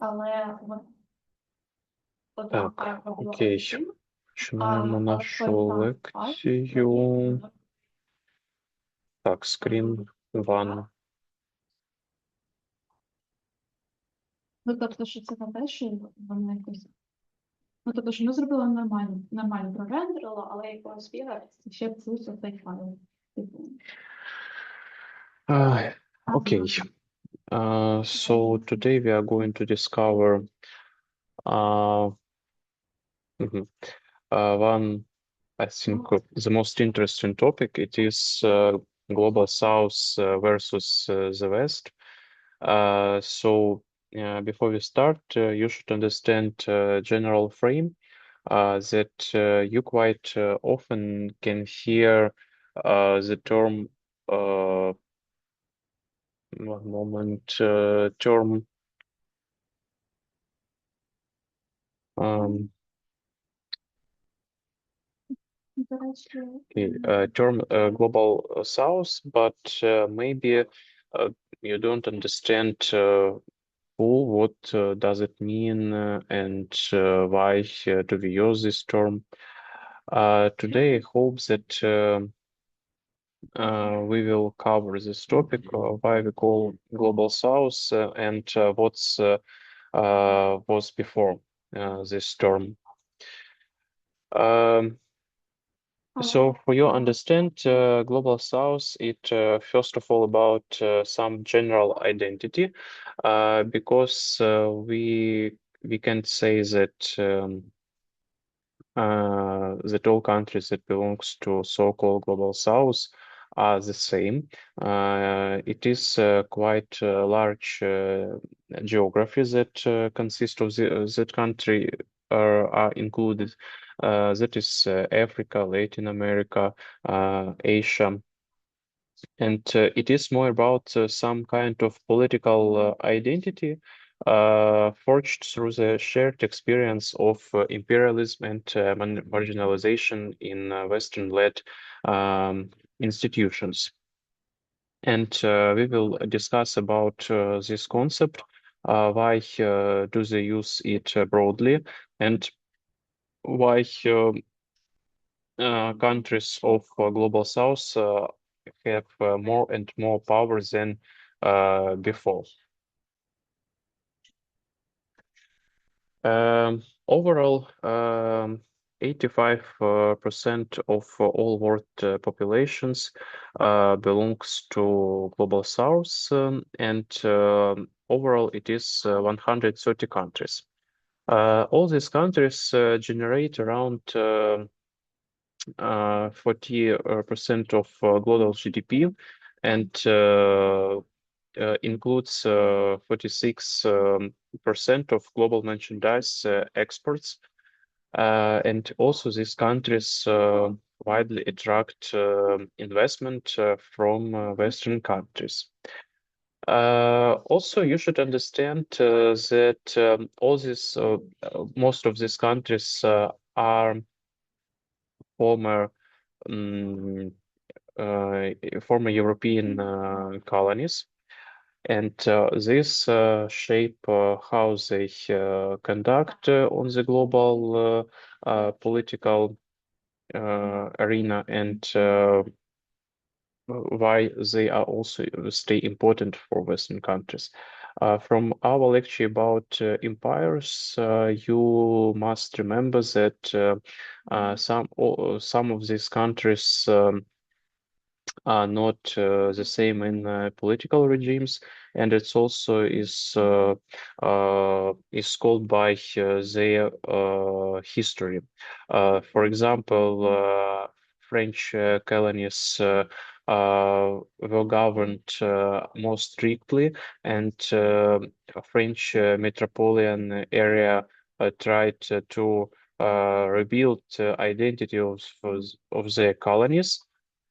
але одна Так, арка була окей. один, Починаємо нашу кожна лекцію. Так, screen one. Ну, тобто, що це не те, що воно якось. Ну, тобто, що ми зробили нормально прорендерило, але якогось фіга ще плюс цей файл. Типу. Okay. So today we are going to discover uh, mhm, one, I think, the most interesting topic. It is Global South versus the West. So before we start, you should understand general frame that you quite often can hear the term one moment term um, До речі, term global south, but maybe you don't understand full what does it mean and why do we use this term. Today, I hope that we will cover this topic, why we call global south and what's was before this term. So for you understand, Global South, it first of all about some general identity, because we can't say that that all countries that belongs to so-called Global South are the same. It is quite a large geography that consists of that country are included. That is Africa, Latin America, Asia. And it is more about some kind of political identity forged through the shared experience of imperialism and marginalization in Western-led institutions. And we will discuss about this concept, why do they use it broadly, and why countries of Global South have more and more power than before. Overall, 85% of all world populations belongs to Global South, and overall it is 130 countries. All these countries generate around 40% of global GDP and includes 46% of global merchandise exports. And also these countries widely attract investment from Western countries. Also, you should understand that most of these countries are former um, former European colonies, and this shape how they conduct on the global political arena, and why they are also stay important for Western countries. From our lecture about empires, you must remember that some of these countries are not the same in political regimes, and it's also is called by their history. For example, French colonies were governed more strictly, and French metropolitan area tried to rebuild identity of their colonies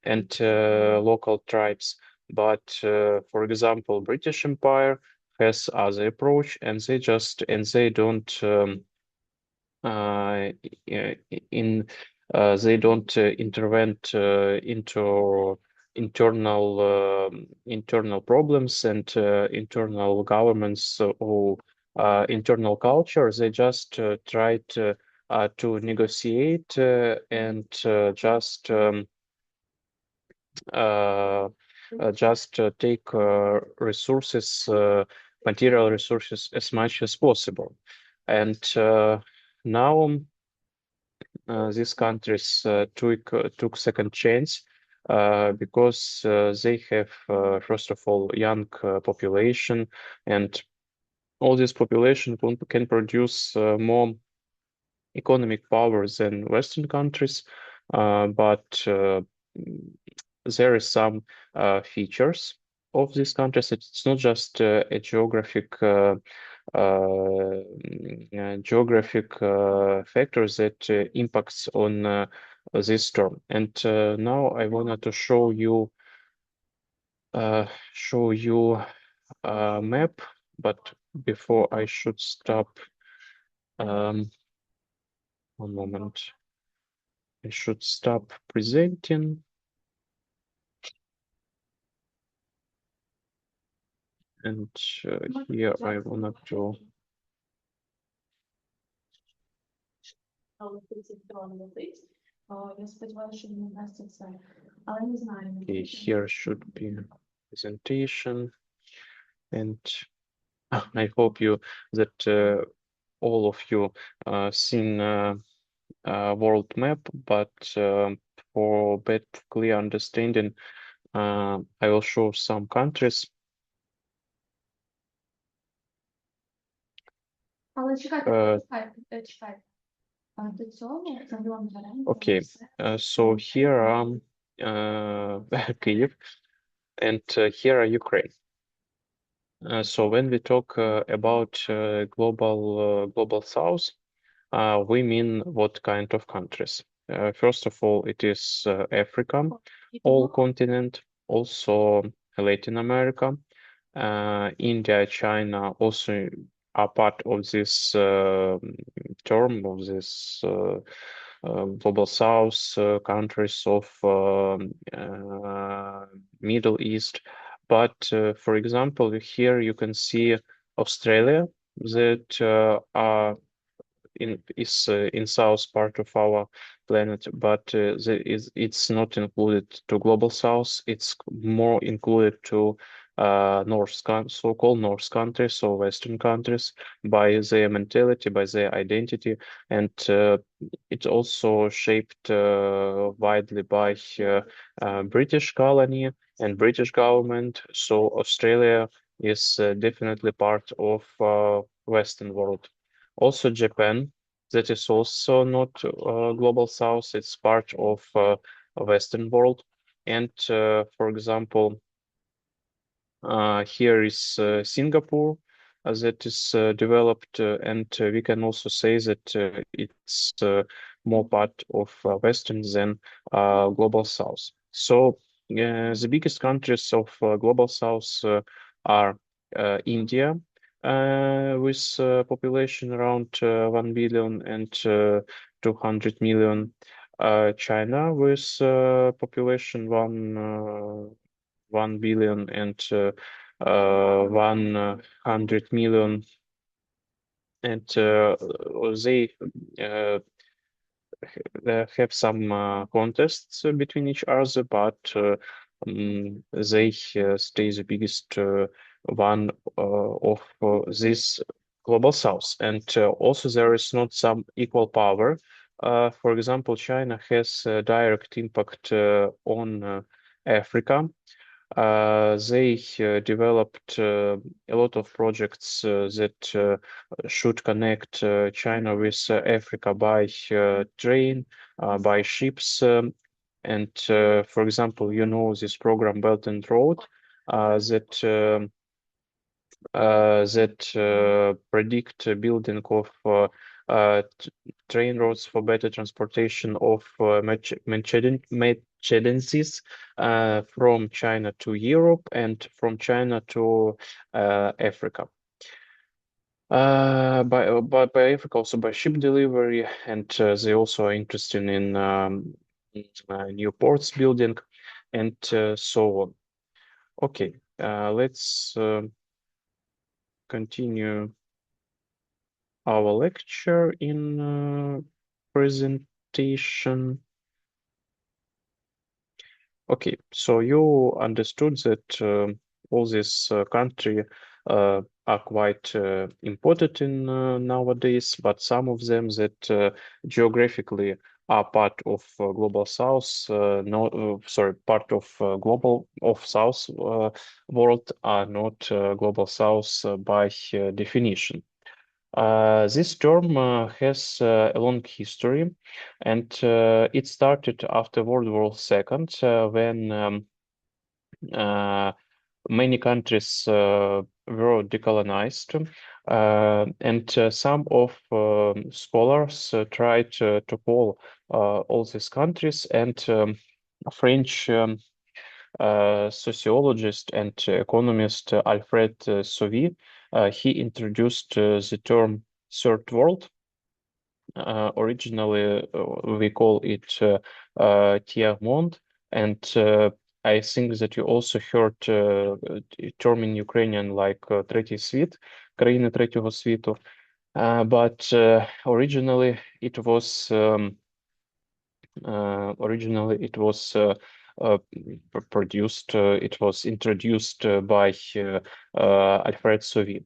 and local tribes. But for example, British Empire has other approach, and they don't uh, in they don't intervene into internal problems and internal governments who internal culture. They just tried to negotiate and uh, take resources, material resources as much as possible. And now these countries took second chance because they have first of all young population, and all this population can produce more economic power than Western countries, but there is some features of these countries. It's not just a geographic factors that impacts on this term. And now I wanted to show you a map, but before I should stop. One moment. I should stop presenting, and here I wanted to. Але 32 летить. Я сподіваюся, що він вдасться це. Але не знаю. Okay, here should be presentation, and I hope that all of you seen world map, but for better clear understanding, I will show some countries. Але чекайте, чекайте. До цього загалом варіант. Okay, so here are Kyiv, and here are Ukraine. So when we talk about global South, we mean what kind of countries? First of all, it is Africa, all continent, also Latin America, India, China also are part of this term of this global South, countries of Middle East. But for example, here you can see Australia that is in south part of our planet, but it's not included to global south. It's more included to so-called North countries or Western countries by their mentality, by their identity, and it's also shaped widely by British colony and British government. So Australia is definitely part of Western world. Also Japan, that is also not global south, it's part of Western world. And for example, here is Singapore that is developed, and we can also say that it's more part of Western than global south. So the biggest countries of global south are India, with population around 1 billion and 200 million. China with population 1 billion and 100 million, and they have some contests between each other, but they stay the biggest one of this global south. And also there is not some equal power. For example, China has a direct impact on Africa. They developed a lot of projects that should connect China with Africa by train, by ships. And for example, this program Belt and Road that predict building of train roads for better transportation of merchandise from China to Europe and from China to Africa. By Africa also by ship delivery, and they also are interested in new ports building and so on. Okay, let's continue our lecture in presentation. Okay, so you understood that all these country are quite important in nowadays, but some of them that geographically are part of global south, no, sorry, part of global of south world are not global south by definition. This term has a long history, and it started after World War II, when uh, many countries were decolonized, and some of scholars tried to call all these countries, and French sociologist and economist Alfred Sauvy, he introduced the term Third World. Originally, we call it tiers-monde, and I think that you also heard term in Ukrainian like Третій світ, країни третього світу. But originally it was uh, produced, it was introduced by Alfred Sauvy.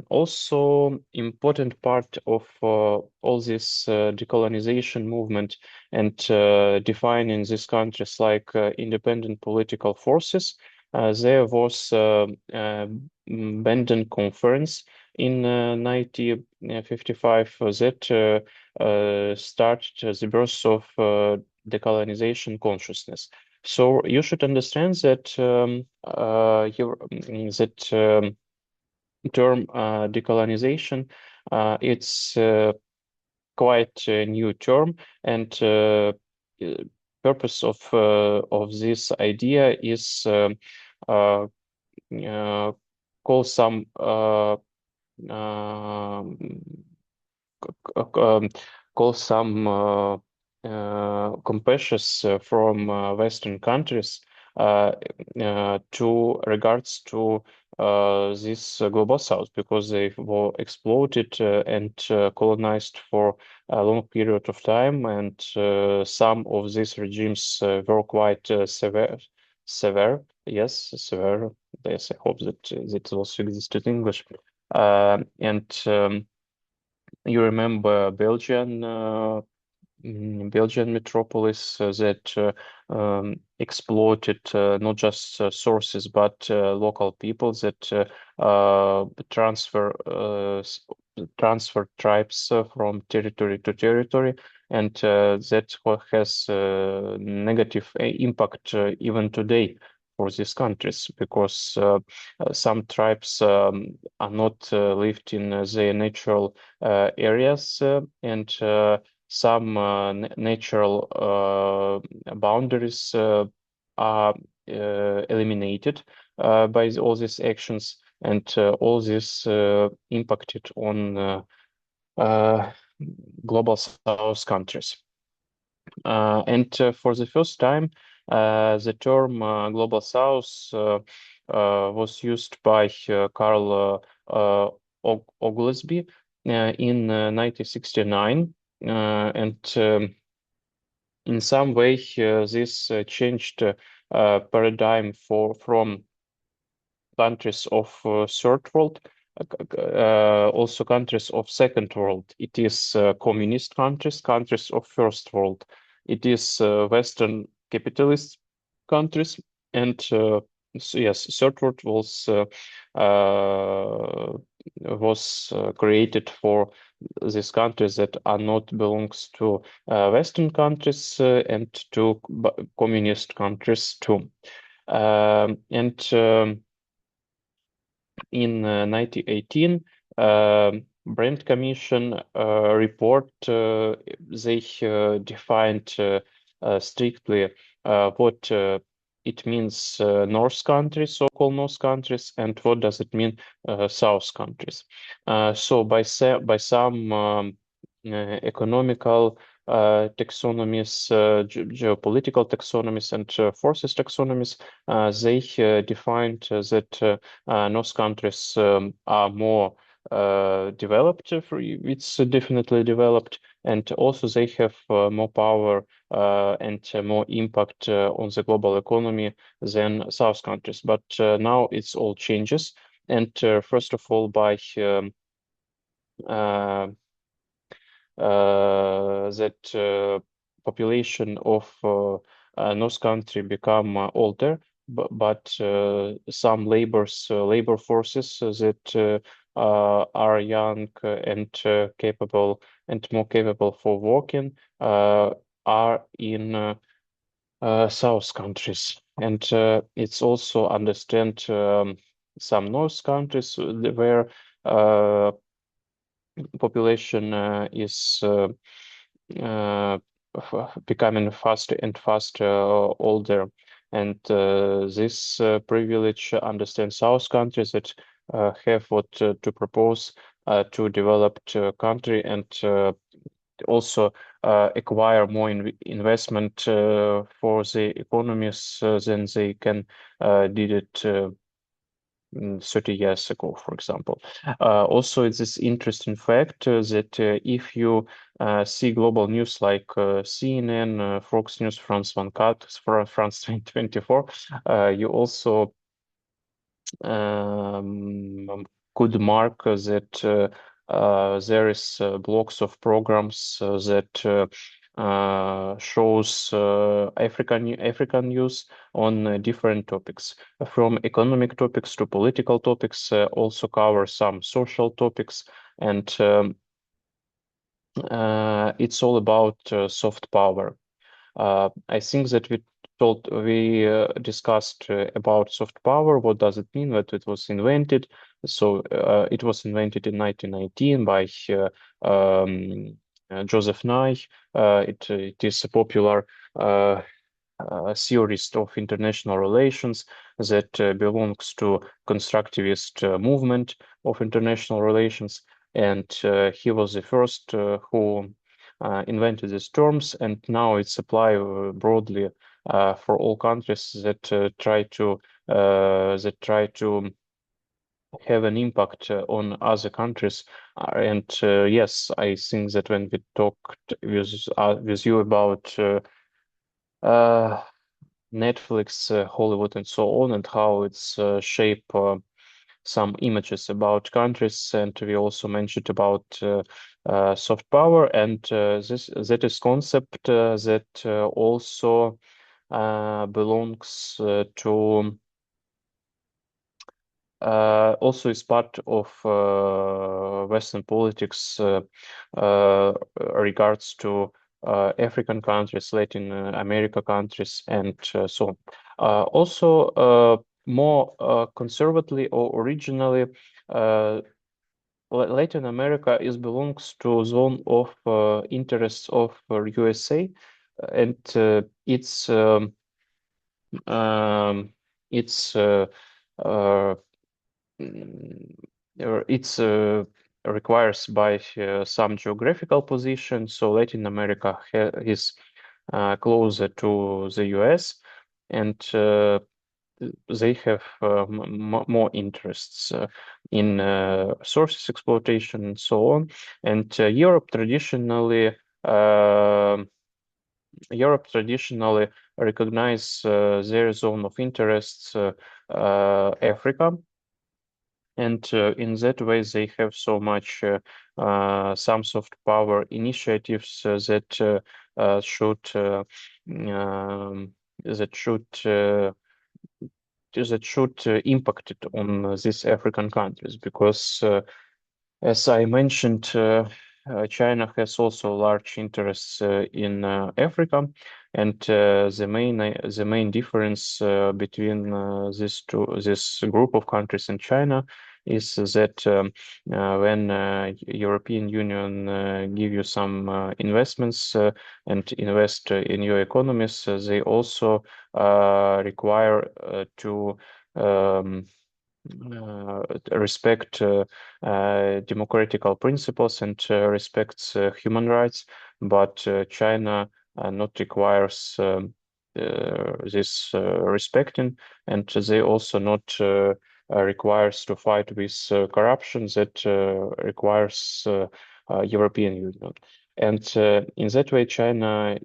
Also, important part of all this decolonization movement and defining these countries like independent political forces, there was Bandung Conference in 1955 that started the birth of decolonization consciousness. So you should understand that term decolonization, it's quite a new term, and purpose of this idea is uh, call some um, um, call some compatriots from Western countries to regards to this global south, because they were exploited and colonized for a long period of time, and some of these regimes were quite severe. Yes, severe. Yes, I hope that that also existed in English. And you remember Belgian metropolis that exploited not just sources but local people that transfer tribes from territory to territory, and that has negative impact even today for these countries, because some tribes are not lived in their natural areas, and some natural boundaries are eliminated by all these actions, and all this impacted on global south countries. And for the first time, the term Global South was used by Carl Oglesby in 1969, and in some way this changed paradigm from countries of third world, also countries of second world. It is communist countries, countries of first world. It is Western capitalist countries, and so yes, third world was created for these countries that are not belongs to Western countries and to communist countries too. And in 1918, Brand Commission report, they defined strictly what it means North countries, so-called North countries, and what does it mean South countries. So by some economical taxonomies, geopolitical taxonomies, and forces taxonomies, they defined that North countries are more developed. It's definitely developed, and also they have more power and more impact on the global economy than South countries. But now it's all changes, and first of all, by uh, that population of North country become older, but some labor forces that are young and capable and more capable for working are in South countries. And it's also understand some North countries where uh, population is uh, becoming faster and faster older. And this privilege understands South countries that have what to propose to developed country and also acquire more investment for the economies than they can did it 30 years ago, for example. Also, it's this interesting fact that if you see global news like CNN, Fox News, France 24, France 2024, you also could mark that there is blocks of programs that shows African news on different topics, from economic topics to political topics, also cover some social topics, and it's all about soft power. I think that we discussed about soft power. What does it mean that it was invented? So it was invented in 1919 by Joseph Nye. It is a popular theorist of international relations that belongs to constructivist movement of international relations, and he was the first who invented these terms, and now it's applied broadly for all countries that try to have an impact on other countries. And yes, I think that when we talked with you about uh, Netflix, Hollywood, and so on, and how it's shape some images about countries. And we also mentioned about soft power, and that is concept that also belongs to also is part of Western politics regards to African countries, Latin America countries, and so on. Also, more conservatively or originally, Latin America is belongs to zone of interests of USA, and um, it's uh, Mm, it's requires by some geographical position. So Latin America is closer to the US, and they have more interests in sources exploitation and so on. And uh, Europe traditionally recognize their zone of interests, Africa, and in that way they have so much some soft power initiatives should um, that should impact it on these African countries, because as I mentioned, China has also large interests in Africa, and the main difference between this group of countries and China is that when European Union give you some investments and invest in your economies, they also require to um, respect democratical principles and respects human rights, but China not requires this respecting, and they also not requires to fight with corruption that requires European Union. And in that way, China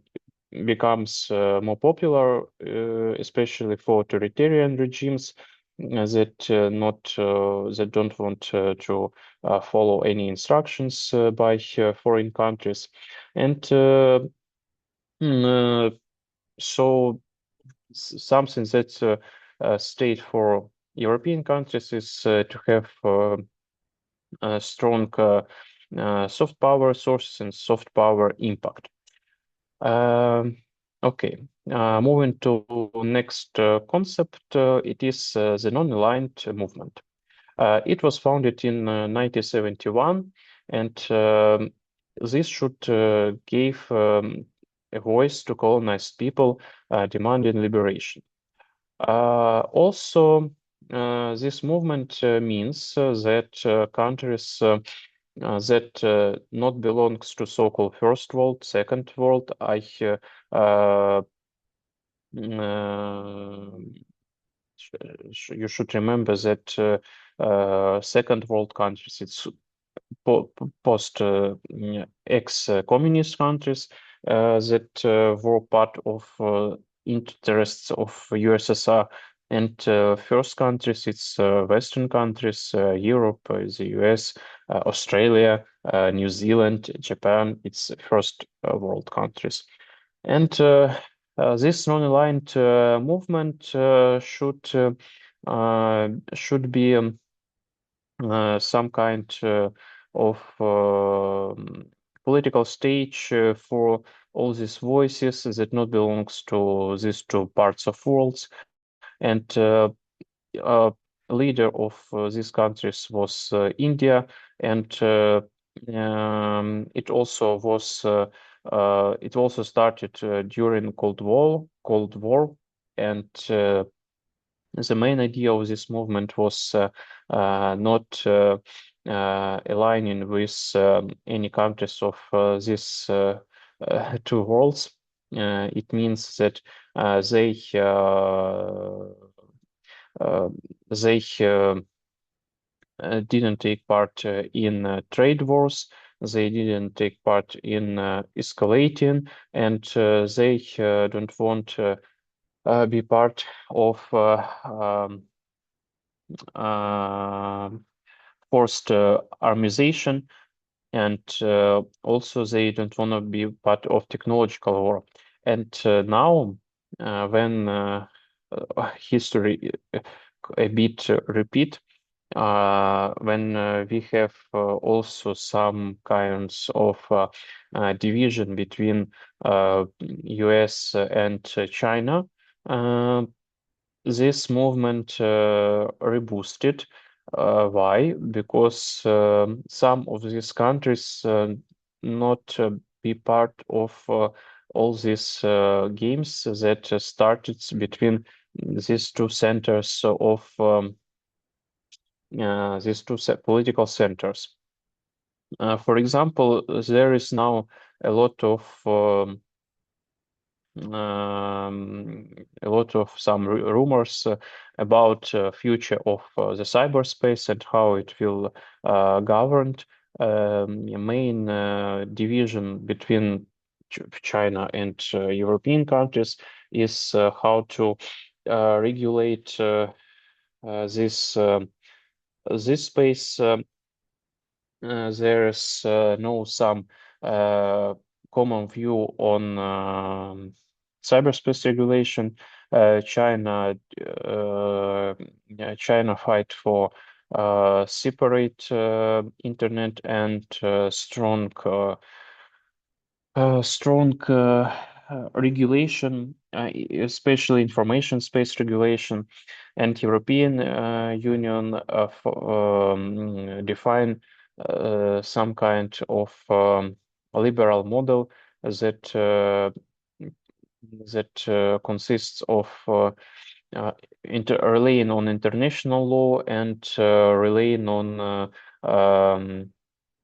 becomes more popular, especially for authoritarian regimes that don't want to follow any instructions by foreign countries, and mm, so something that state for European countries is to have strong soft power sources and soft power impact. Um, okay, moving to next concept, it is the non-aligned movement. It was founded in 1971, and this should give a voice to colonized people demanding liberation. Also, this movement means that countries that not belongs to so-called first world, second world. Uh, you should remember that second world countries, it's post ex-communist countries that were part of interests of USSR. And first countries, it's Western countries, Europe, the US, Australia, New Zealand, Japan. It's first world countries. And this non-aligned movement should be some kind of political stage for all these voices that not belongs to these two parts of worlds. And uh, leader of these countries was India, and it also started during Cold War, and the main idea of this movement was not aligning with any countries of these two worlds. It means that uh, they didn't take part in trade wars. They didn't take part in escalating, and they don't want to be part of uh, forced armization, and also they don't want to be part of technological war. And now, when history a bit repeat, when we have also some kinds of division between US and China, uh, this movement reboosted. Why? Because some of these countries not be part of all these games that started between these two centers of political centers. For example, there is now a lot of some rumors about future of the cyberspace and how it will governed. Main division between China and European countries is how to regulate this space. There's no some uh, common view on cyberspace regulation. China fight for separate internet and strong regulation, especially information space regulation, and European Union define some kind of liberal model that consists of relying on international law and relying on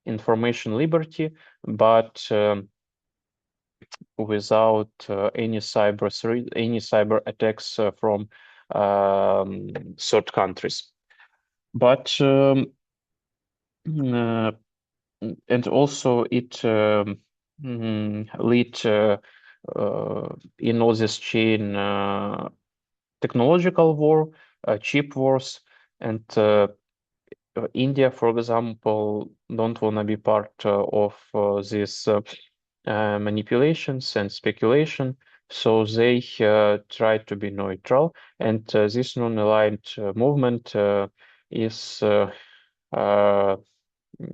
information liberty, but without any cyber attacks from third countries. but uh, and also it lead in all this chain technological war, chip wars, and India, for example, don't want to be part of these manipulations and speculation, so they try to be neutral. And this non-aligned movement is uh,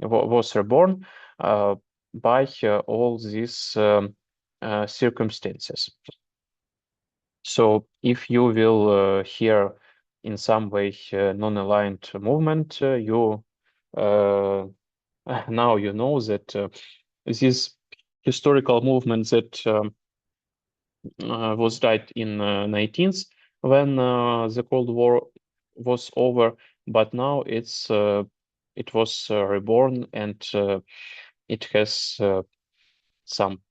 was reborn uh, by all these circumstances. So if you will hear in some way non-aligned movement, you uh, now you know that this historical movement that was died in 19th when the Cold War was over, but now it was reborn and it has some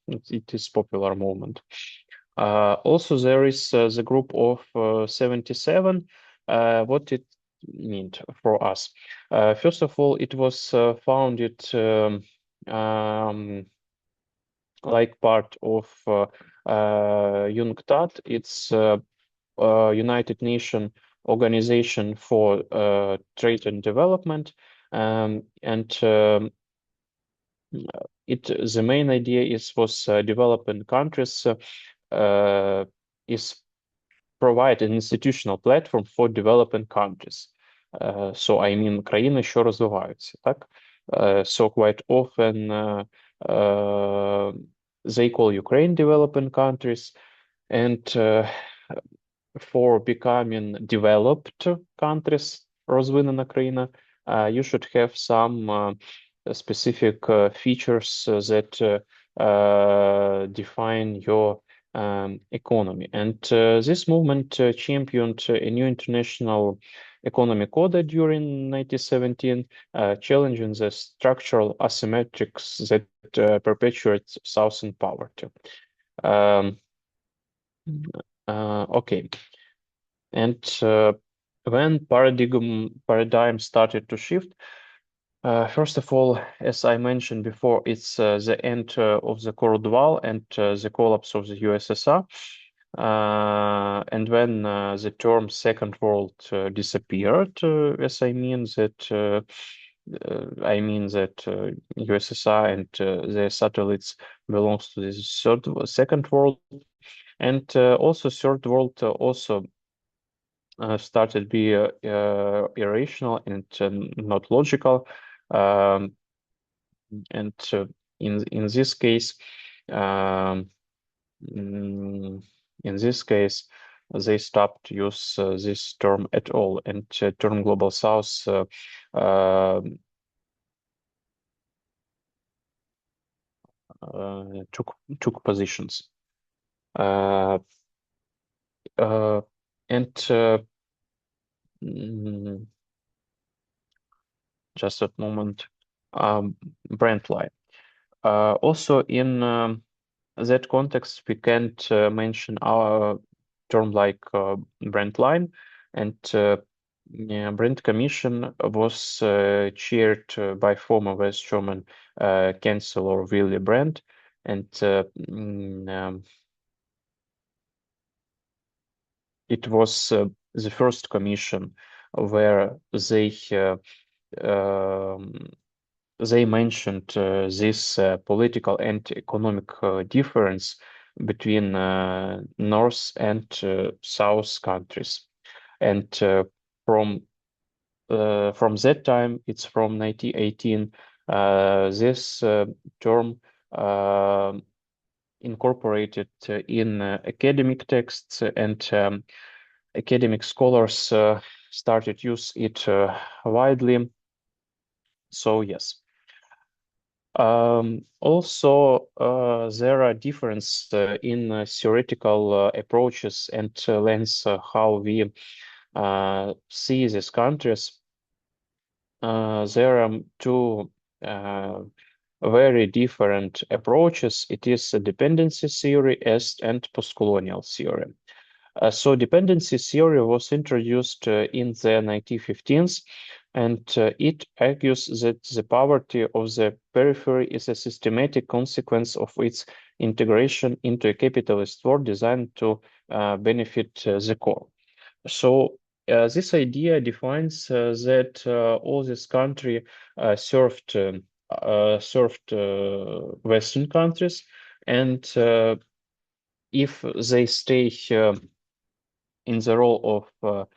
it is popular movement. Also, there is the group of 77. What it meant for us? First of all, it was founded like part of UNCTAD. It's United Nations Organization for Trade and Development, and the main idea was developing countries is provide an institutional platform for developing countries. So, I mean, країни, що розвиваються, так? So quite often they call Ukraine developing countries, and for becoming developed countries, розвинена країна, you should have some specific features that define your economy. And this movement championed a new international economic order during 1917, challenging the structural asymmetrics that perpetuate Southern poverty. Um, okay, and when paradigm started to shift, first of all, as I mentioned before, it's the end of the Cold War and the collapse of the USSR. And when the term Second World disappeared, as I mean that USSR and their satellites belongs to this Second World, and also Third World also started be irrational and not logical. Um, and in this case, um, in this case, they stopped to use this term at all, and term Global South took positions. Uh, and mm, just a moment, brand line. Also, in that context, we can't mention our term like brand line, and yeah, brand commission was chaired by former West German Chancellor Willy Brandt, and it was the first commission where um, they mentioned this political and economic difference between North and South countries. And from that time, it's from 1918, this term incorporated in academic texts, and academic scholars started use it widely. So yes. Also, there are differences in theoretical approaches and lens how we see these countries. There are two very different approaches. It is a dependency theory and post-colonial theory. So dependency theory was introduced in the 1915s, and it argues that the poverty of the periphery is a systematic consequence of its integration into a capitalist world designed to benefit the core. So this idea defines that all this country served Western countries, and if they stay in the role of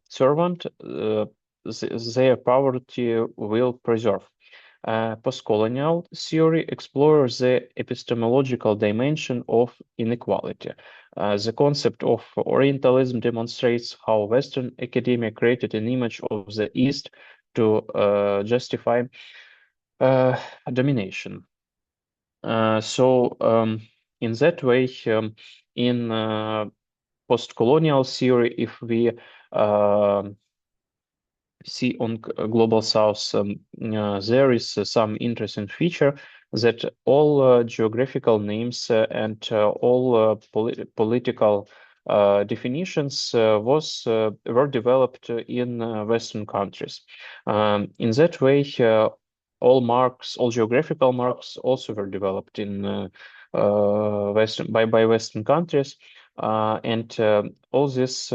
servant, their poverty will preserve. Postcolonial theory explores the epistemological dimension of inequality. The concept of Orientalism demonstrates how Western academia created an image of the East to justify uh, domination. So, in that way, in post-colonial theory, if we see on Global South, there is some interesting feature that all geographical names and all political definitions were developed in Western countries. In that way, all geographical marks also were developed in Western by Western countries, and all these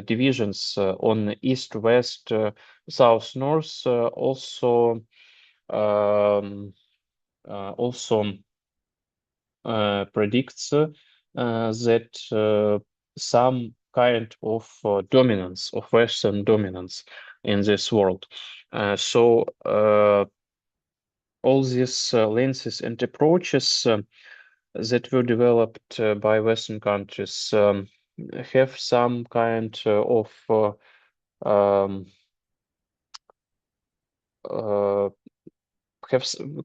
divisions on east, west, south, north also predicts that some kind of dominance of Western dominance in this world. So all these lenses and approaches that were developed by Western countries have some kind of um, uh,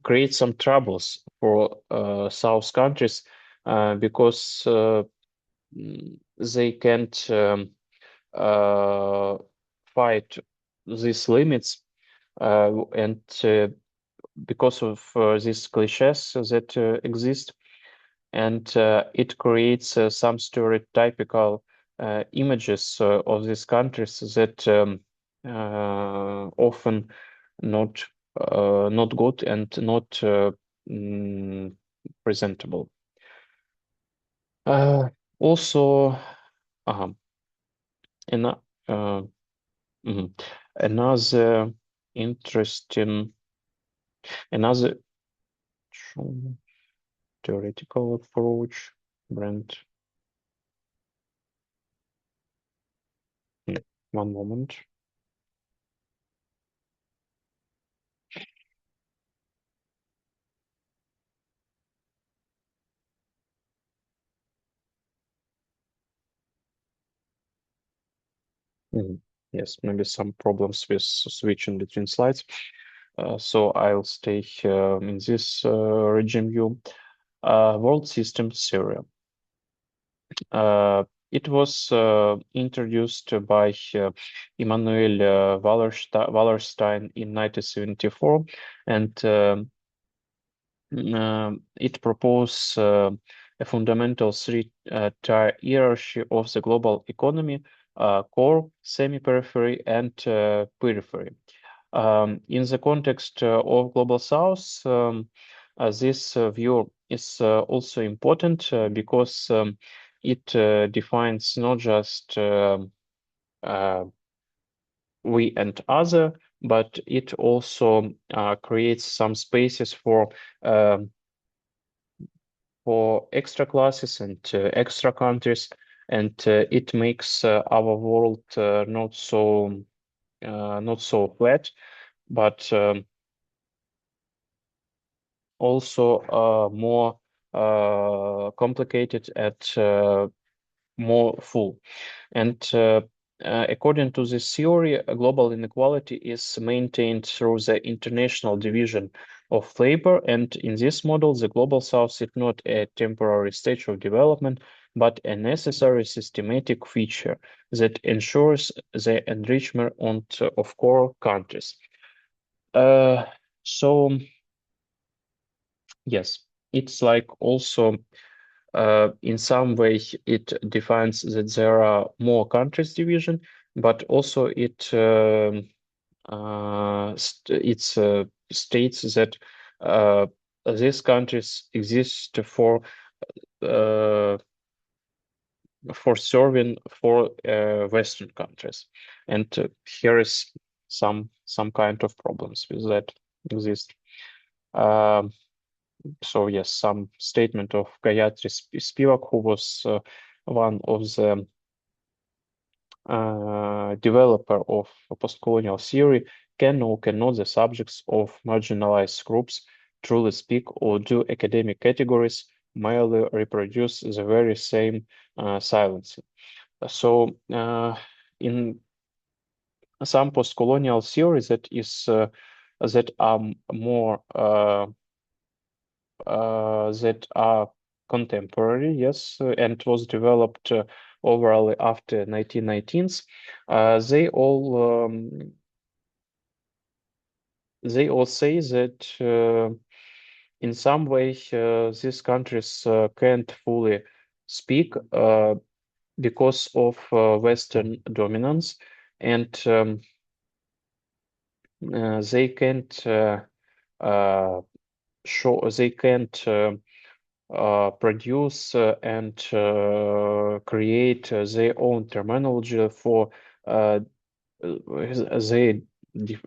create some troubles for South countries because they can't uh, fight these limits and because of these cliches that exist, and it creates some stereotypical images of these countries that often not not good and not mm, presentable. Uh, Also, uh, an, mhm. Another interesting, another theoretical approach, Brent. One moment. Mhm. Yes, maybe some problems with switching between slides. So I'll stay in this region view. World System Theory. Uh, it was introduced by Immanuel Wallerstein in 1974, and it proposed a fundamental three-tier hierarchy of the global economy: core, semi-periphery, and periphery. In the context of Global South, this view is also important because it defines not just we and other, but it also creates some spaces um for extra classes and extra countries, and it makes our world not so flat, but also more complicated and more full. And according to this theory, global inequality is maintained through the international division of labor. And in this model, the global south is not a temporary stage of development, but a necessary systematic feature that ensures the enrichment of core countries. Uh, so, yes, it's like also in some way it defines that there are more countries division, but also it states that uh, these countries exist uh, for serving for Western countries, and here is some kind of problems with that exist. Um, so yes, some statement of Gayatri Spivak, who was one of the developer of postcolonial theory, can or cannot the subjects of marginalized groups truly speak or do academic categories merely reproduce the very same silence. So in some postcolonial theories that are more that are contemporary, yes, and was developed overall after 1919s. They all say that in some way these countries can't fully speak because of Western dominance, and they can't uh, they can't produce and create their own terminology for their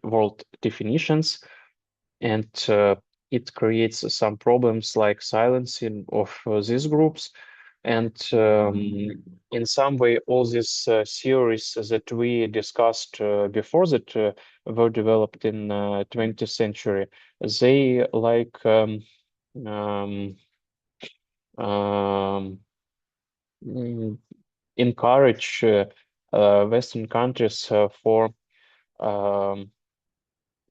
world definitions, and it creates some problems like silencing of these groups. And in some way, all these theories that we discussed before that were developed in 20th century, they like um, um, mm, encourage Western countries um,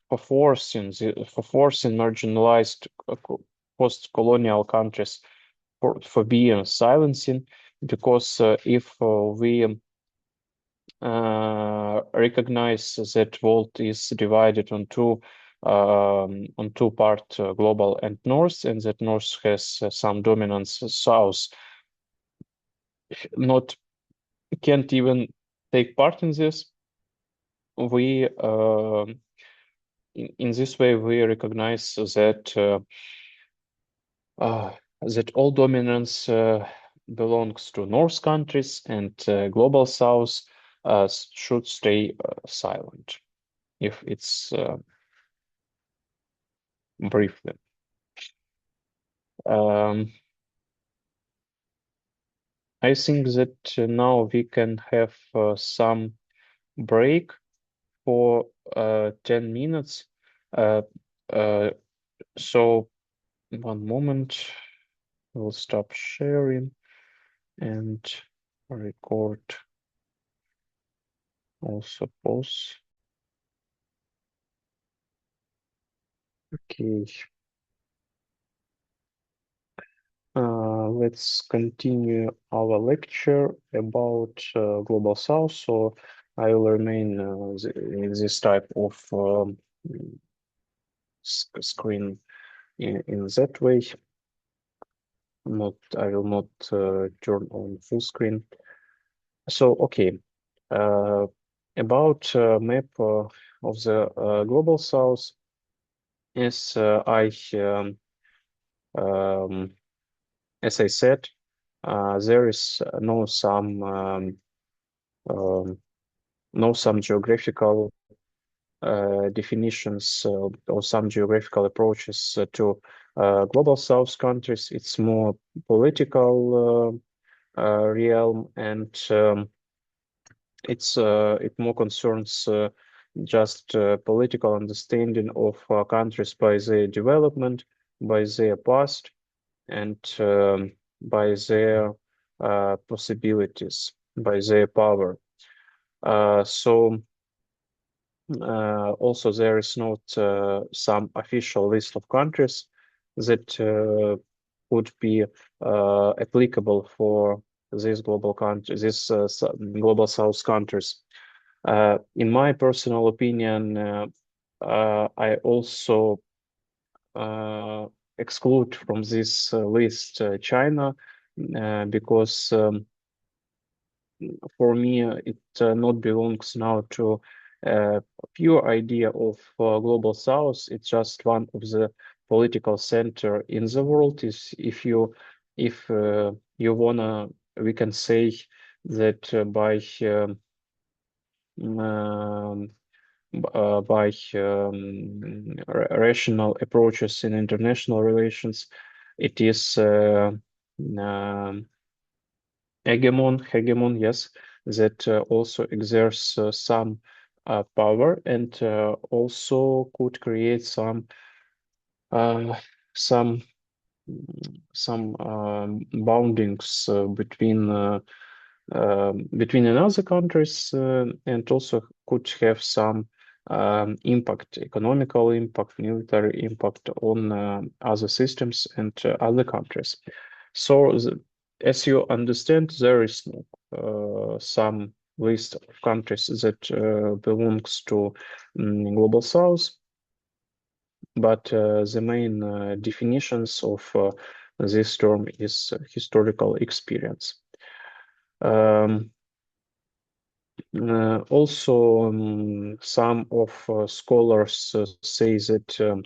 for forcing marginalized post-colonial countries for being silencing, because if we recognize that world is divided on two part global and north, and that north has some dominance, south not can't even take part in this. We in this way we recognize that all dominance belongs to North countries, and global South should stay silent, if it's briefly. Um, I think that now we can have some break for 10 minutes. Uh, uh, so one moment, we'll stop sharing and record also pause. Okay. Let's continue our lecture about Global South. So I will remain in this type of screen in that way. I will not turn on full screen. So okay, uh, about map of the Global South is um, as I said, there is um, no some geographical definitions or some geographical approaches to global South countries. It's more political realm, and it more concerns just political understanding of countries by their development, by their past, and by their possibilities, by their power. So also there is not some official list of countries that would be applicable for these global countries, global South countries. In my personal opinion, I also exclude from this list China because for me it not belongs now to pure idea of global south. It's just one of the political center in the world. Is if you wanna, we can say that by um, by rational approaches in international relations, it is hegemon, yes, that also exerts some power and also could create uh, some boundings between another countries and also could have some impact, economical impact, military impact on other systems and other countries. So, as you understand, there is no some list of countries that belongs to Global South, but the main definitions of this term is historical experience. Um, Also, some of scholars say that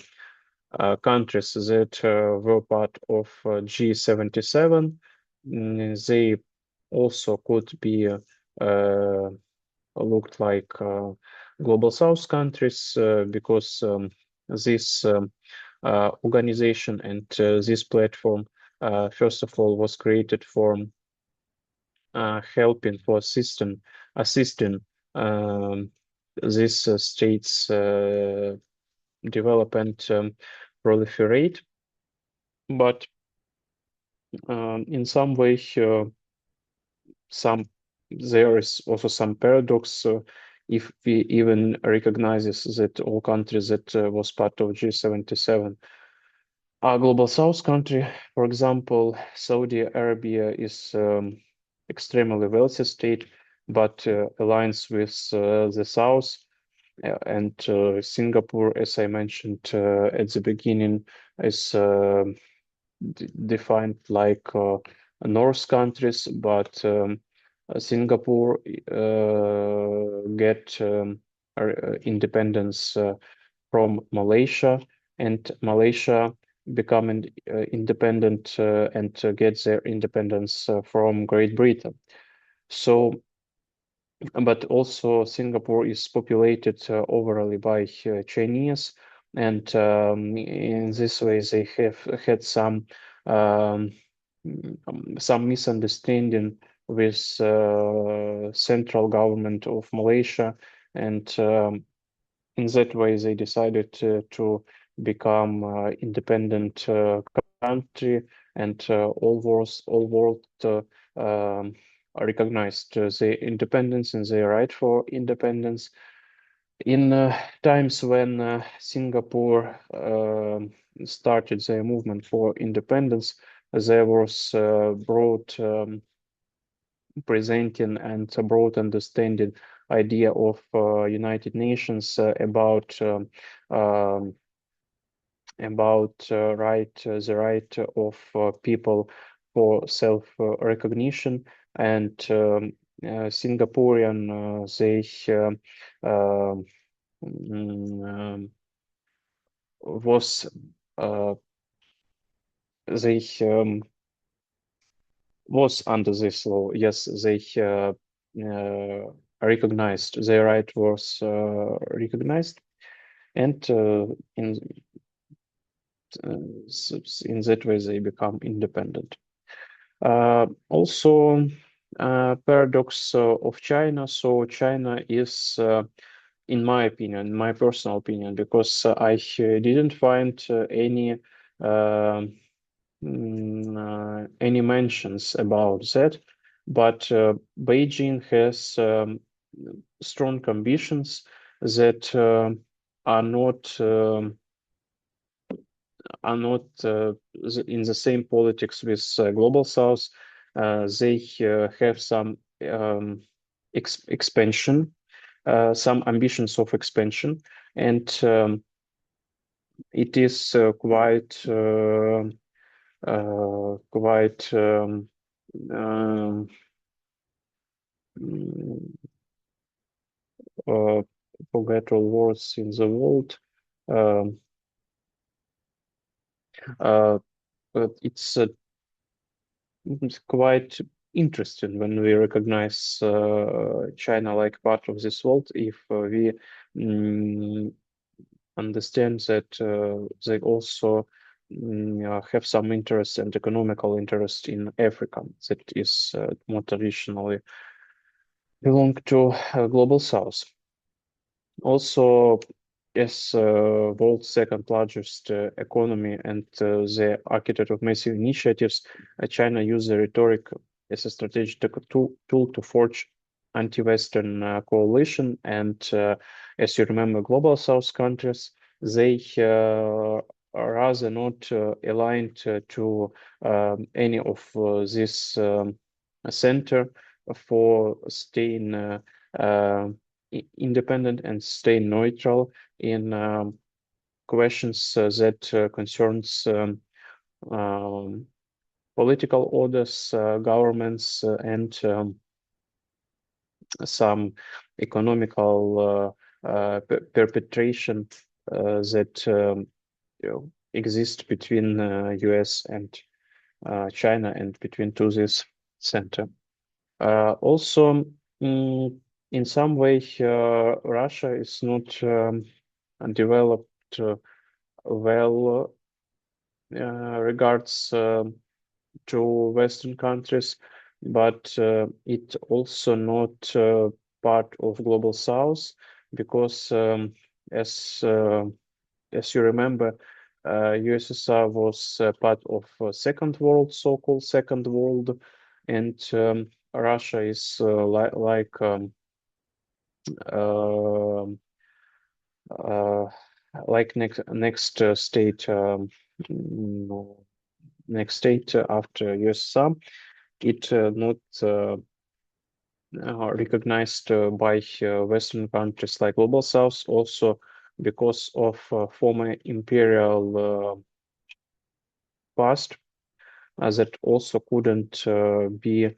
countries that were part of G77, they also could be looked like Global South countries because this organization and this platform, first of all, was created for helping for assisting this states develop and proliferate, but in some way some there is also some paradox if we even recognizes that all countries that was part of G77 are global south country. For example, Saudi Arabia is extremely wealthy state, but aligns with the south. And Singapore, as I mentioned at the beginning, is defined like North countries, but Singapore get independence from Malaysia, and Malaysia become independent and get their independence from Great Britain. So, but also Singapore is populated overly by Chinese, and in this way they have had um, some misunderstanding with central government of Malaysia, and in that way they decided to become independent country, and all world um, recognized their independence and their right for independence. In times when Singapore started their movement for independence, there was broad presenting and a broad understanding idea of United Nations about the right of people for self recognition, and Singaporean they was they was under this law. Yes, they recognized their right was recognized, and in that way they become independent. Also, paradox of China. So China is, in my opinion, my personal opinion, because I didn't find any mentions about that, but Beijing has strong ambitions that are not in the same politics with Global South. They have some expansion, some ambitions of expansion, and it is quite um, mm, uh, forget all words in the world. Um, but it's quite interesting when we recognize China like part of this world if we mm, understand that they also have some interest and economical interest in Africa that is more traditionally belong to Global South. Also, as world's second largest economy and the architect of massive initiatives, China used the rhetoric as a strategic tool to forge anti-Western coalition. And as you remember, Global South countries, they rather not aligned to any of this center for staying uh, independent and stay neutral in questions that concerns political orders, governments, and some economical perpetration that exist between US and China and between to this center. Also, in some way, Russia is not developed well regards to Western countries, but it also not part of Global South because as uh, as you remember, USSR was part of Second World, so-called Second World, and Russia is um, uh, like next state no, next state after USSR. It not recognized by Western countries like Global South also because of former imperial past that also couldn't be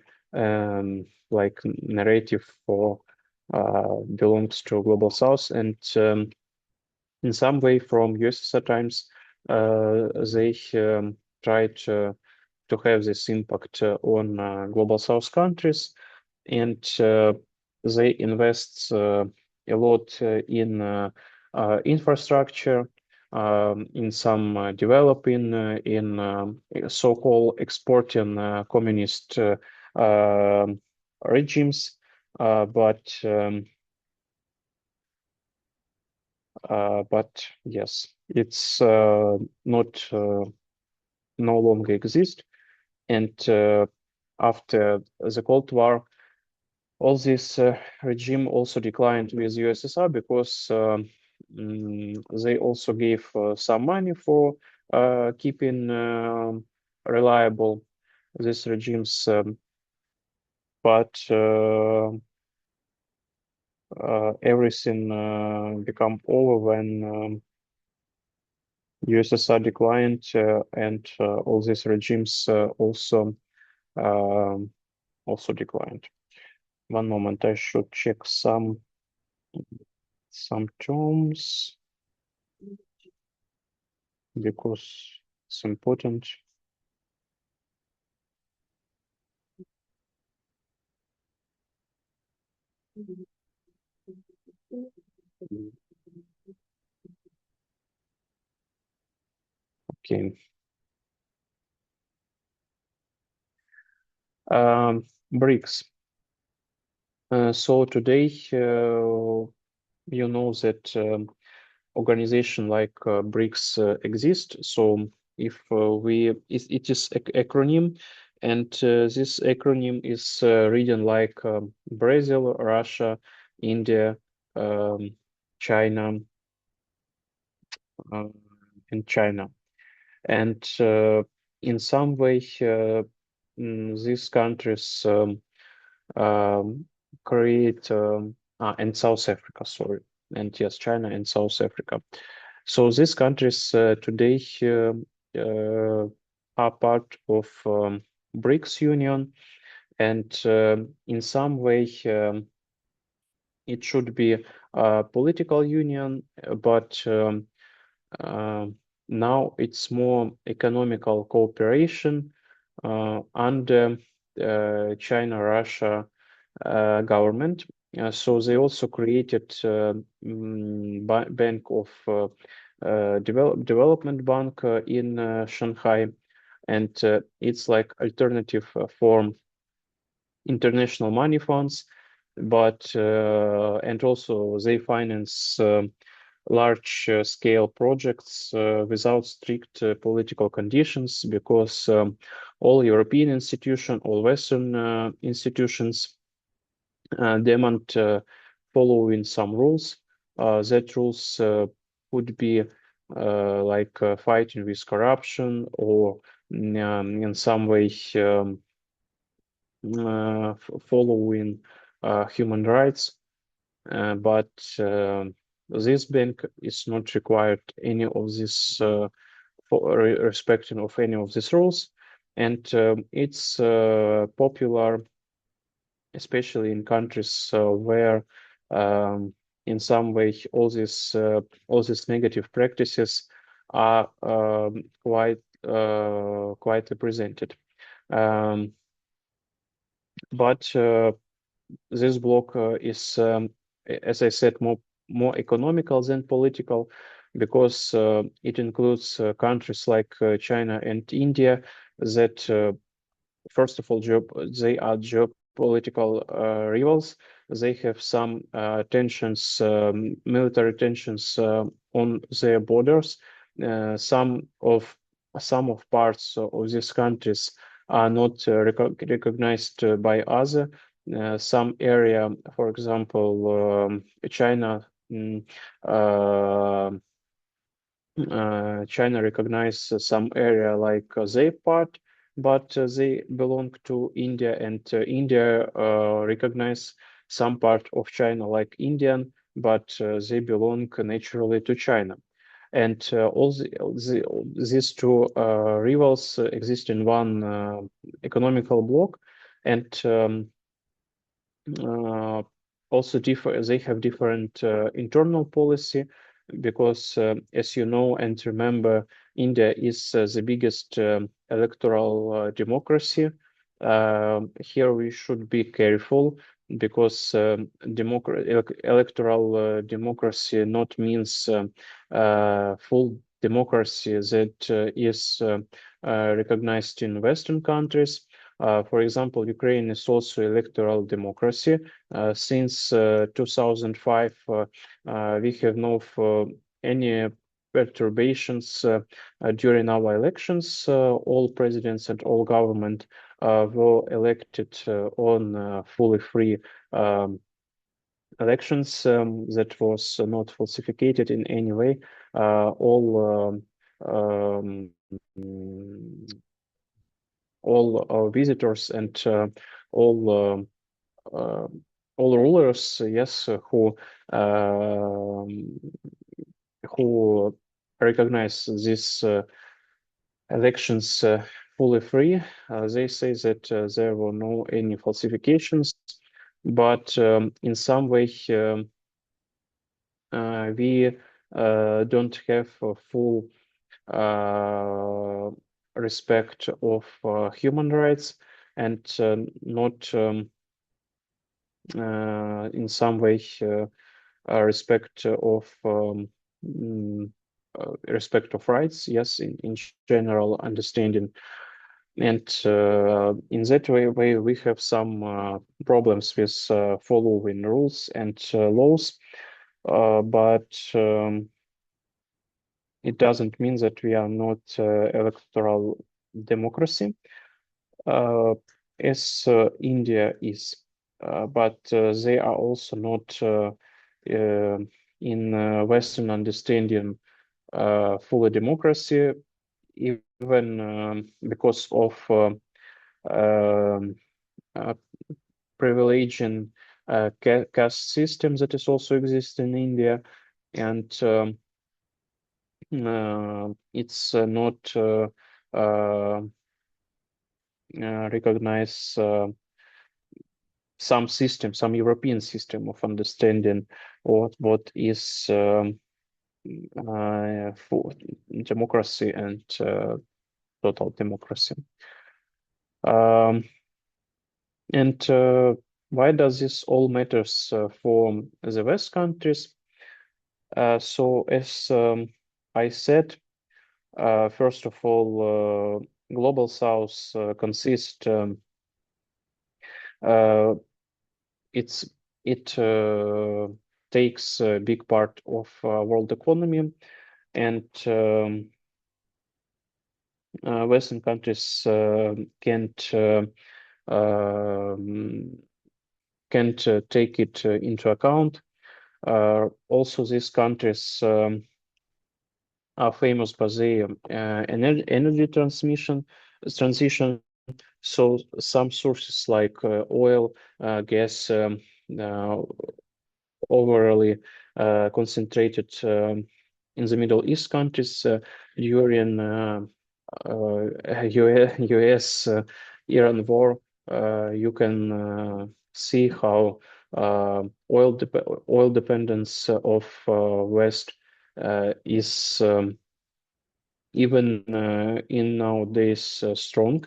like narrative for belongs to Global South and in some way from USSR times they tried to have this impact on Global South countries and they invest a lot in infrastructure, in some developing, in so-called exporting communist regimes, but yes, it's not no longer exist. And after the Cold War, all this regime also declined with USSR because they also gave some money for keeping reliable these regimes, but everything become over when USSR declined and all these regimes um, also declined. One moment, I should check some terms because it's important. Okay. BRICS. So today, you know that organization like BRICS exist. So if it is acronym, and this acronym is written like Brazil, Russia, India, um, China, uh, and China. And in some way, these countries um, create and South Africa, sorry, and yes, China and South Africa. So these countries today are part of BRICS Union, and in some way it should be a political union, but uh, now it's more economical cooperation under China-Russia government. So they also created Bank of Development Bank in Shanghai, and it's like alternative form international money funds, but and also they finance large scale projects without strict political conditions because all European institutions, all Western institutions demand following some rules. That rules would be like fighting with corruption or in some way following human rights, but this bank is not required any of this for respecting of any of these rules, and it's popular, especially in countries where in some way all these negative practices are quite represented. Um, but this bloc is, as I said, more economical than political, because it includes countries like China and India that first of all, they are geopolitical rivals. They have some tensions, military tensions on their borders. Some of parts of these countries are not recognized by other. Some area, for example, China. Uh, China recognize some area like their part, but they belong to India, and India recognize some part of China like Indian, but they belong naturally to China. And these two rivals exist in one economical bloc, and uh, also they have different internal policy because, as you know and remember, India is the biggest electoral democracy. Here we should be careful because electoral democracy not means full democracy that is recognized in Western countries. For example, Ukraine is also electoral democracy. Since 2005, we have no any perturbations during our elections. All presidents and all government were elected on fully free elections that was not falsified in any way. All visitors and uh, all rulers, yes, who recognize these elections fully free. They say that there were no any falsifications, but in some way we don't have a full respect of human rights, and not in some way respect of respect of rights, yes, in general understanding. And in that way we have some problems with following rules and laws, but it doesn't mean that we are not electoral democracy, uh, as India is, but they are also not in Western understanding fully democracy, even because of um, uh, privileging caste system that is also exist in India, and it's not recognize some European system of understanding what is for democracy and total democracy. And why does this all matters for the West countries? So as I said, first of all, Global South consists it takes a big part of world economy, and Western countries um, can't take it into account. Also, these countries are famous for their energy transition. So some sources like oil, gas, uh, overly concentrated in the Middle East countries during US Iran war. You can see how oil dependence of West is even in nowadays strong,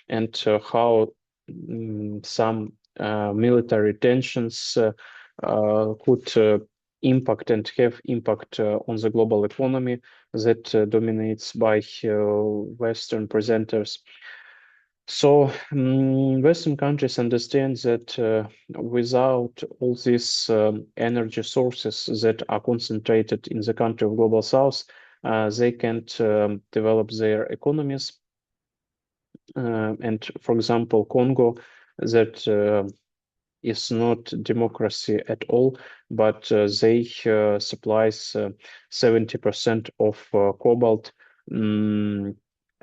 and how some military tensions could impact and have impact on the global economy that dominates by Western presenters. So Western countries understand that without all these energy sources that are concentrated in the country of Global South, they can't develop their economies. And for example, Congo, that is not democracy at all, but they supplies 70% of cobalt,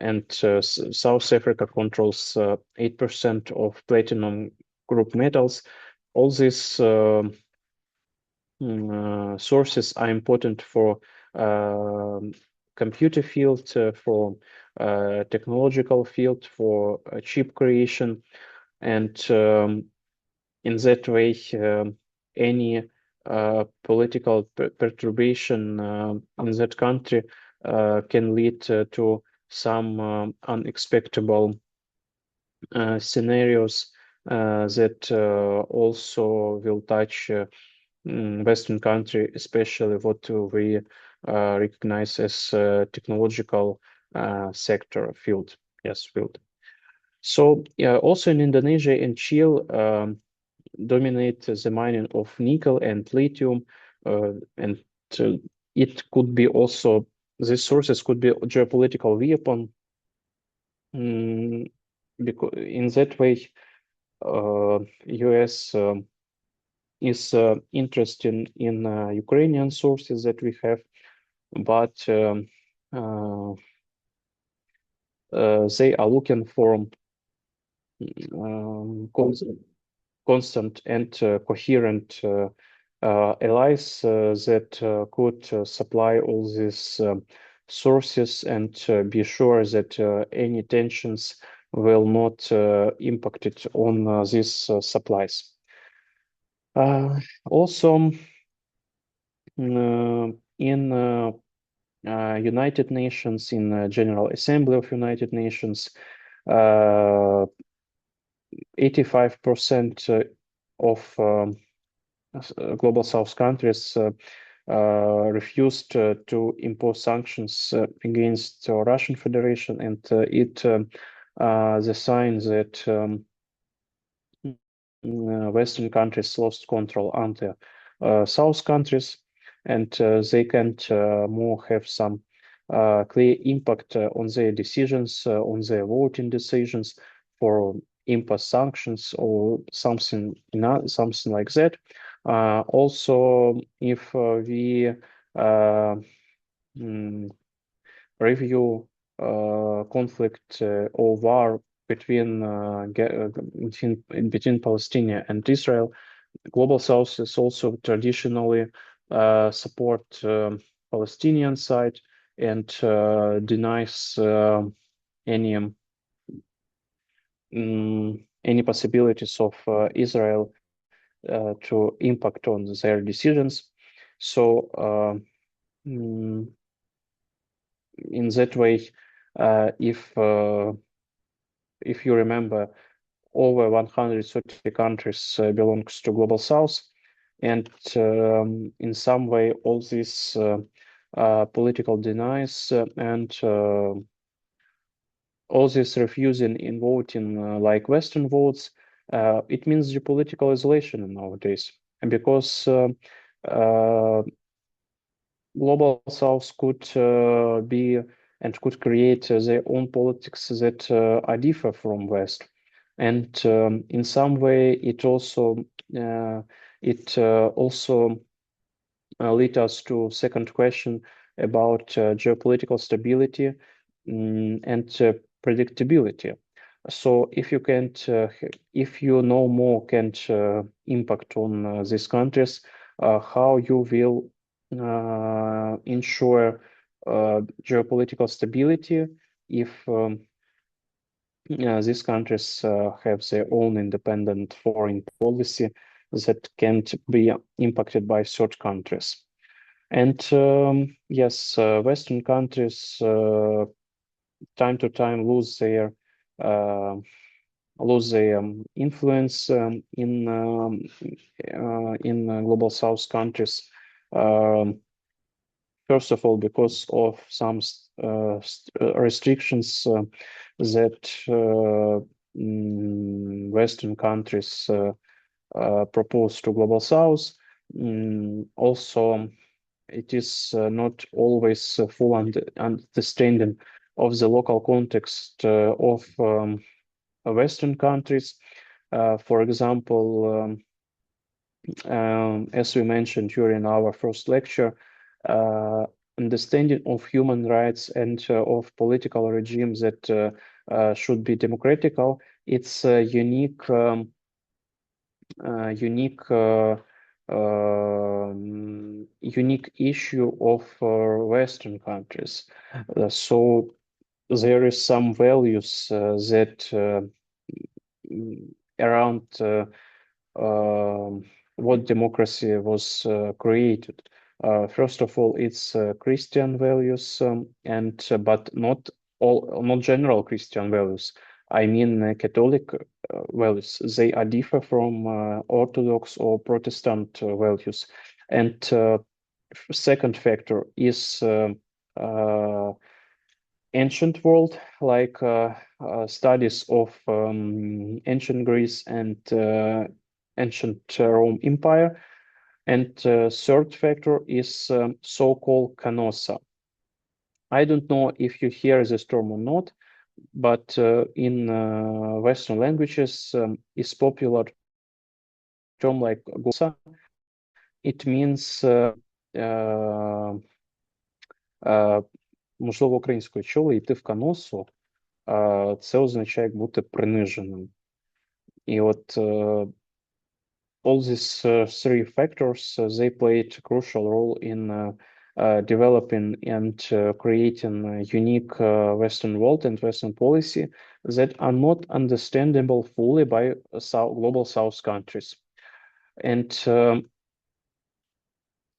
and South Africa controls 8% of platinum group metals. All these sources are important for computer field, for technological field, for chip creation, and in that way, any political perturbation in that country can lead to some unexpected scenarios that also will touch Western country, especially what we recognize as technological sector field. Yes, field. So also in Indonesia and Chile dominate the mining of nickel and lithium, and it could be also, these sources could be a geopolitical weapon. Because in that way, US is interested in Ukrainian sources that we have, but they are looking for constant and coherent allies that could supply all these sources and be sure that any tensions will not impact it on these supplies. Also, in United Nations, in General Assembly of United Nations, 85% of Global South countries refused to impose sanctions against Russian Federation, and it the sign that Western countries lost control on the South countries, and they can't more have some clear impact on their decisions, on their voting decisions for impose sanctions or something, something like that. Also, if we review conflict or war between Palestine and Israel, Global South is also traditionally support Palestinian side, and denies any possibilities of Israel to impact on their decisions. So in that way, if you remember, over 130 countries belongs to Global South, and in some way, all these political denies and all this refusing in voting like Western votes, it means geopolitical isolation nowadays, and because Global South could be and could create their own politics that are different from West, and in some way uh, it also lead us to second question about geopolitical stability and predictability. So if you know more can't impact on these countries, how you will ensure geopolitical stability if these countries have their own independent foreign policy that can't be impacted by third countries. And yes, Western countries time to time uh, lose their influence in Global South countries. Um, First of all, because of some restrictions that Western countries propose to Global South. Also, it is not always full understanding of the local context of Western countries. For example, as we mentioned during our first lecture, understanding of human rights and of political regimes that should be democratical, it's a unique issue of Western countries. So there is some values that around what democracy was created. First of all, it's Christian values, and but not general Christian values. I mean Catholic values. They are different from Orthodox or Protestant values. And second factor is ancient world, like studies of ancient Greece and ancient Rome Empire. And third factor is so-called kanosa. I don't know if you hear this term or not, but in Western languages, is popular term like gosa. It means можливо, українською чули, йти в каносу, це означає як бути приниженим. І от all these three factors, they played a crucial role in developing and creating a unique Western world and Western policy that are not understandable fully by Global South countries. And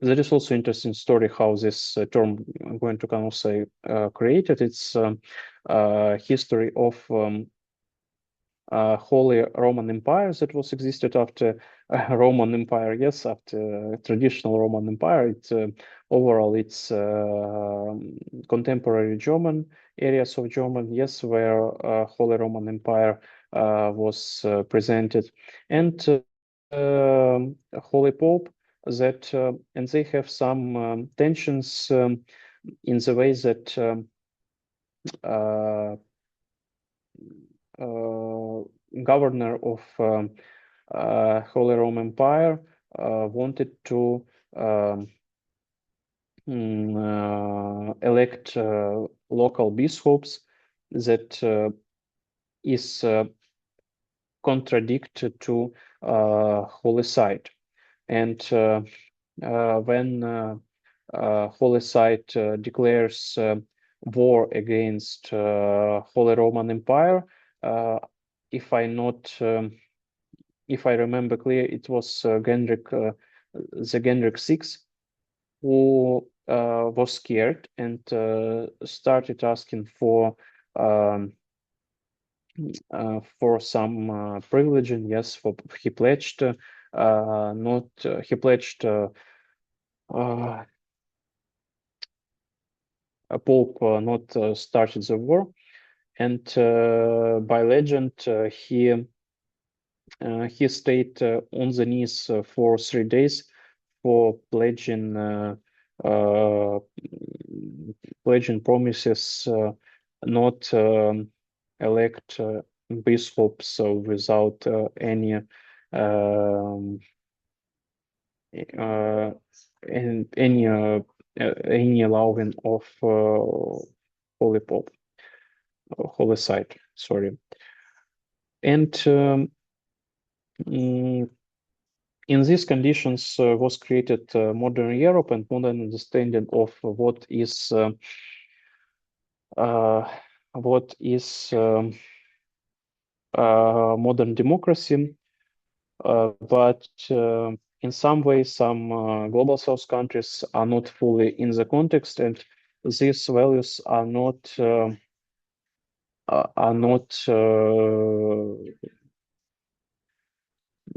there is also interesting story how this term, I'm going to kind of say, created. It's history of Holy Roman Empire that was existed after Roman Empire. Yes, after traditional Roman Empire. Overall, it's contemporary German areas of German. Yes, where Holy Roman Empire was presented, and Holy Pope. That and they have some tensions in the way that governor of Holy Roman Empire wanted to elect local bishops that is contradicted to Holy Site. And when Holy Site declares war against Holy Roman Empire. If I not if I remember clear, it was the Genric VI who was scared and started asking for some privilege. And yes, he pledged not he pledged a Pope not started the war, and by legend he stayed on the knees for 3 days for uh, pledging promises not elect bishops without um, uh, and any allowing of Holy Pope, Holy Site, sorry. And mm, in these conditions was created modern Europe and modern understanding of what is modern democracy. But in some ways, some global South countries are not fully in the context, and these values are not are not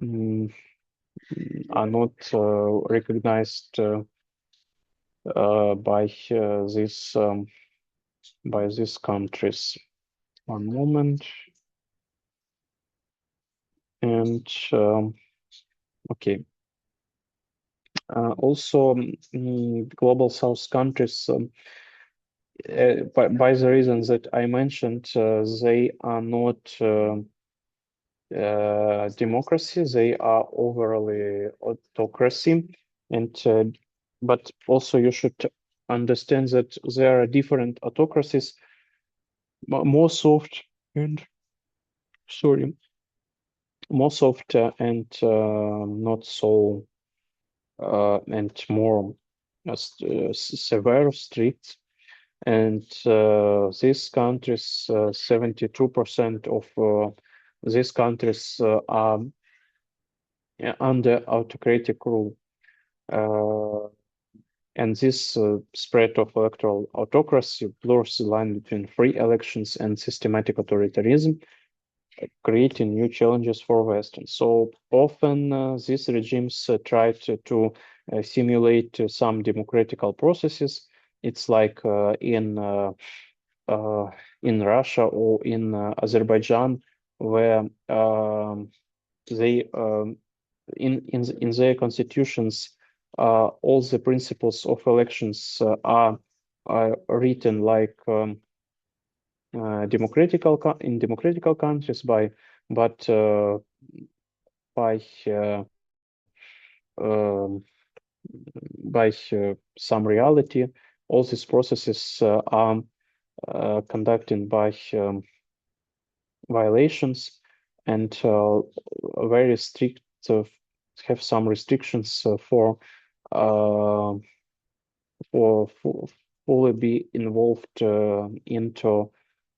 mm, are not recognized by these countries. One moment. And okay. Also, global South countries, by the reasons that I mentioned, they are not democracy; they are overly autocracy. And but also you should understand that there are different autocracies, more soft and sorry, more soft and not so and more severe, strict. And these countries, 72% of these countries are under autocratic rule. And this spread of electoral autocracy blurs the line between free elections and systematic authoritarianism, creating new challenges for Western. So often these regimes try to simulate some democratical processes. It's like in Russia or in Azerbaijan, where they in their constitutions all the principles of elections are written like in democratical countries but by uh, um, by some reality. All these processes are conducted by violations and very strict have some restrictions uh, for fully be involved into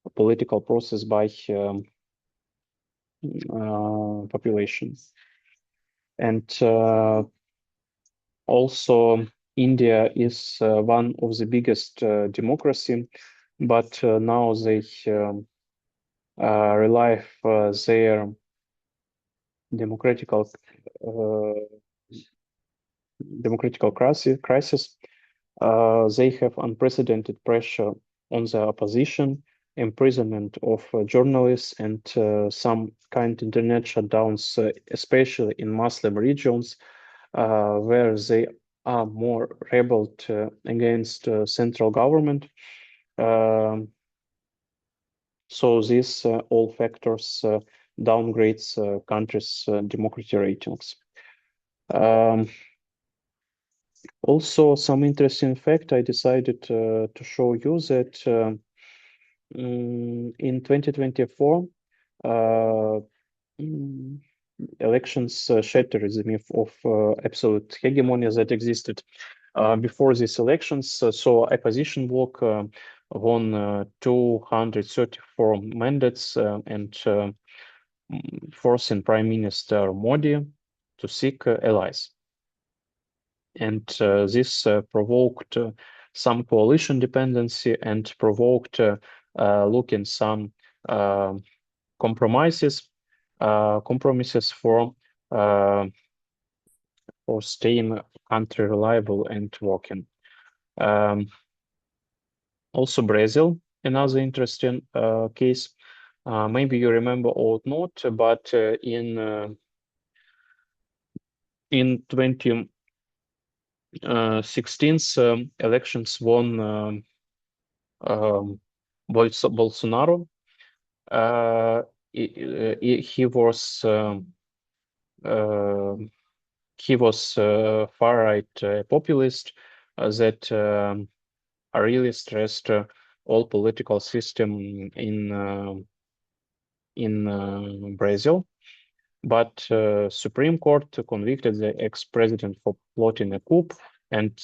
a political process by population. And also India is one of the biggest democracy, but now they rely their democratical democratical crisis. They have unprecedented pressure on the opposition, imprisonment of journalists, and some kind internet shutdowns, especially in Muslim regions, where they are more rebelled against central government. So these all factors downgrades countries' democracy ratings. Also, some interesting fact I decided to show you that in 2024, uh, elections shattered the myth of absolute hegemony that existed before these elections, so opposition bloc won 234 mandates and forcing Prime Minister Modi to seek allies. And this provoked some coalition dependency and provoked looking some compromises uh, for staying country reliable and working. Also Brazil, another interesting case. Maybe you remember or not, but in 2016 elections won Bolsonaro. He was far-right populist that really stressed all political system in Brazil. But Supreme Court convicted the ex-president for plotting a coup, and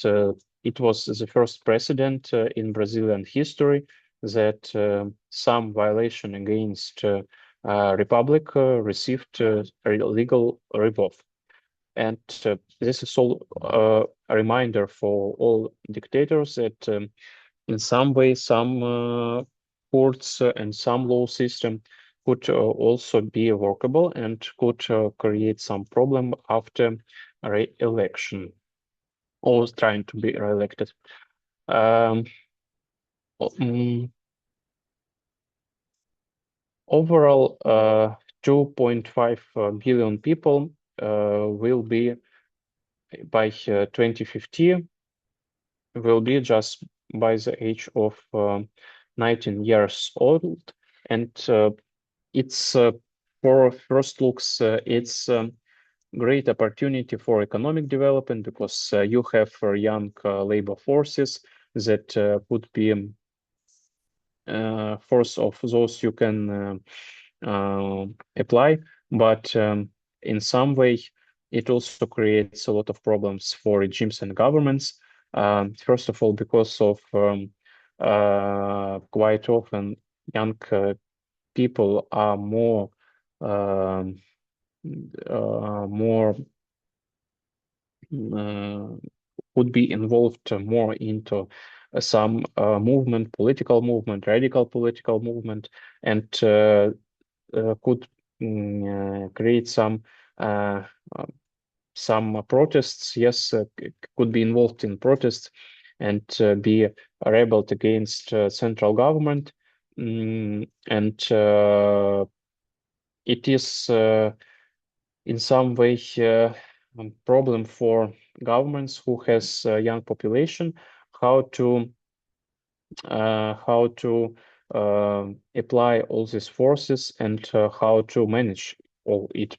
it was the first precedent in Brazilian history that some violation against republic received a legal rebuff. And this is all a reminder for all dictators that in some way, some courts and some law system could also be workable and could create some problem after re-election or trying to be re-elected. Overall, 2.5 billion people will be by 2050 will be just by the age of 19 years old, and it's for first looks it's great opportunity for economic development because you have young labor forces that could be force of those you can apply, but in some way it also creates a lot of problems for regimes and governments. First of all, because of quite often young people are more would be involved more into some movement, political movement, radical political movement, and could create some protests. Yes, could be involved in protests and be rebelled against central government. And it is in some way problem for governments who has a young population how to apply all these forces and how to manage all it.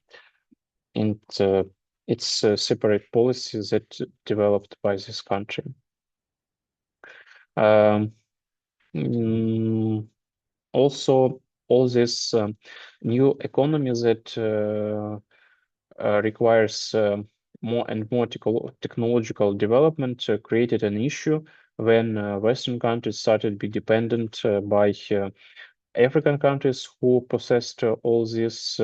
And it's a separate policies that developed by this country. Also, all this new economy that requires more and more technological development created an issue when Western countries started to be dependent by African countries who possessed all these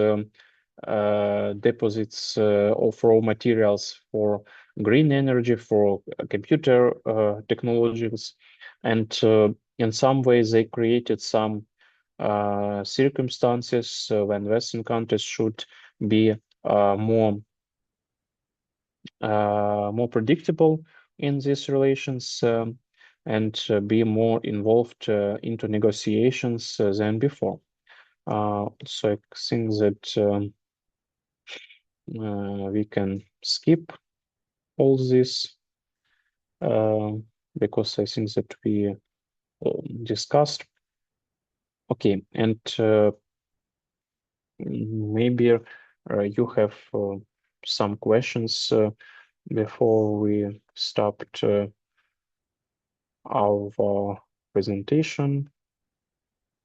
deposits of raw materials for green energy, for computer technologies, and in some ways they created some circumstances when Western countries should be more predictable in these relations and be more involved into negotiations than before. So I think that we can skip all this because I think that we discussed. Okay, and maybe you have some questions before we stopped our presentation.